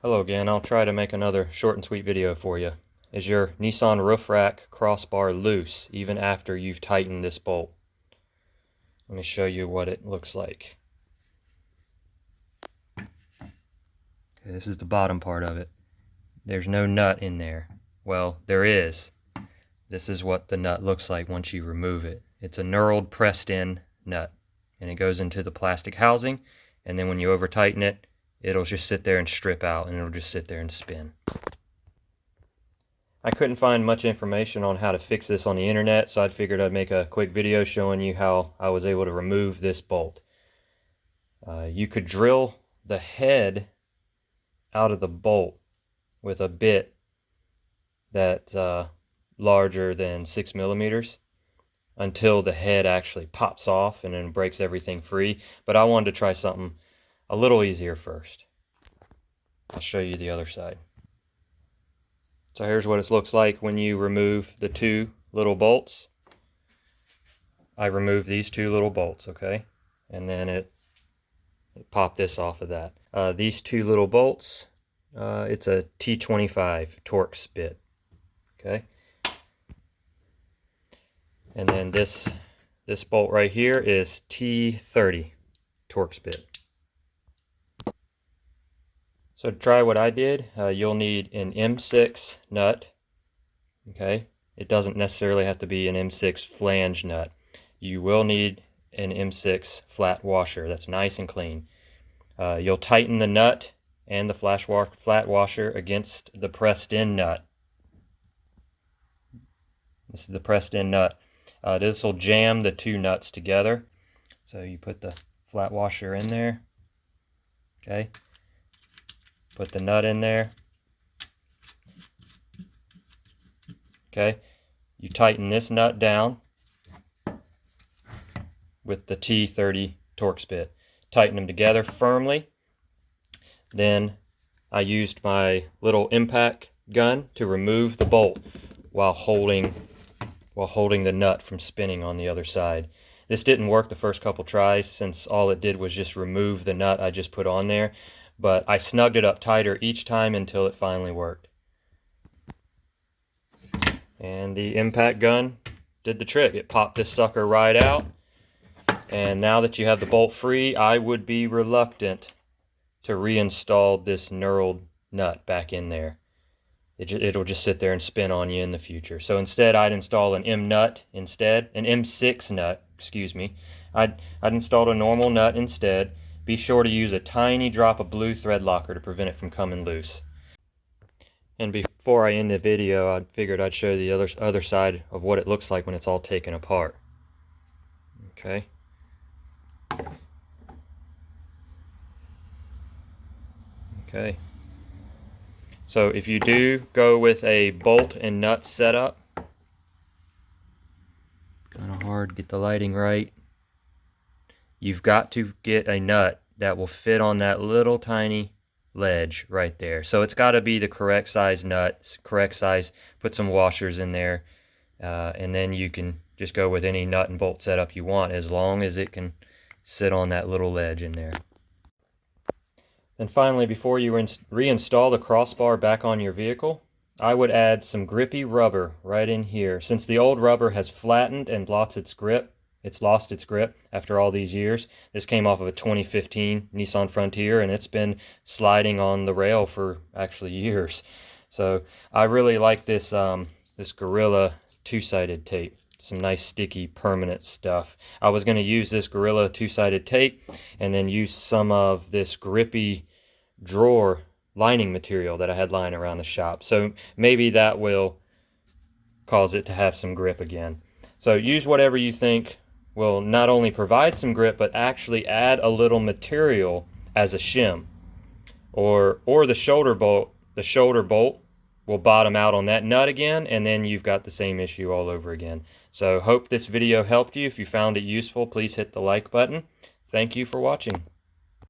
Hello again. I'll try to make another short and sweet video for you. Is your Nissan roof rack crossbar loose even after you've tightened this bolt? Let me show you what it looks like. Okay, this is the bottom part of it. There's no nut in there. Well, there is. This is what the nut looks like once you remove it. It's a knurled pressed in nut, and it goes into the plastic housing, and then when you over tighten it, it'll just sit there and strip out, and it'll just sit there and spin. I couldn't find much information on how to fix this on the internet, so I figured I'd make a quick video showing you how I was able to remove this bolt. You could drill the head out of the bolt with a bit that's larger than 6 millimeters until the head actually pops off and then breaks everything free. But I wanted to try something a little easier first. I'll show you the other side. So here's what it looks like when you remove the two little bolts. I removed these two little bolts, okay? And then it popped this off of that. These two little bolts, it's a T25 Torx bit, okay? And then this bolt right here is T30 Torx bit. So to try what I did, you'll need an M6 nut, okay? It doesn't necessarily have to be an M6 flange nut. You will need an M6 flat washer that's nice and clean. You'll tighten the nut and the flat washer against the pressed in nut. This is the pressed in nut. This will jam the two nuts together. So you put the flat washer in there, okay? Put the nut in there. Okay, you tighten this nut down with the T30 Torx bit. Tighten them together firmly. Then I used my little impact gun to remove the bolt while holding the nut from spinning on the other side. This didn't work the first couple tries since all it did was just remove the nut I just put on there. But I snugged it up tighter each time until it finally worked. And the impact gun did the trick. It popped this sucker right out. And now that you have the bolt free, I would be reluctant to reinstall this knurled nut back in there. It'll just sit there and spin on you in the future. So instead, I'd install an M6 nut, excuse me. I'd installed a normal nut instead. Be sure to use a tiny drop of blue thread locker to prevent it from coming loose. And before I end the video, I figured I'd show the other side of what it looks like when it's all taken apart. Okay. Okay. So if you do go with a bolt and nut setup, kind of hard to get the lighting right. You've got to get a nut that will fit on that little tiny ledge right there. So it's got to be the correct size nut, correct size. Put some washers in there, and then you can just go with any nut and bolt setup you want as long as it can sit on that little ledge in there. And finally, before you reinstall the crossbar back on your vehicle, I would add some grippy rubber right in here. Since the old rubber has flattened and lost its grip after all these years. This came off of a 2015 Nissan Frontier, and it's been sliding on the rail for actually years. So I really like this this Gorilla two-sided tape. Some nice sticky permanent stuff. I was going to use this Gorilla two-sided tape and then use some of this grippy drawer lining material that I had lying around the shop. So maybe that will cause it to have some grip again. So use whatever you think will not only provide some grip, but actually add a little material as a shim. Or the shoulder bolt will bottom out on that nut again, and then you've got the same issue all over again. So hope this video helped you. If you found it useful, please hit the like button. Thank you for watching.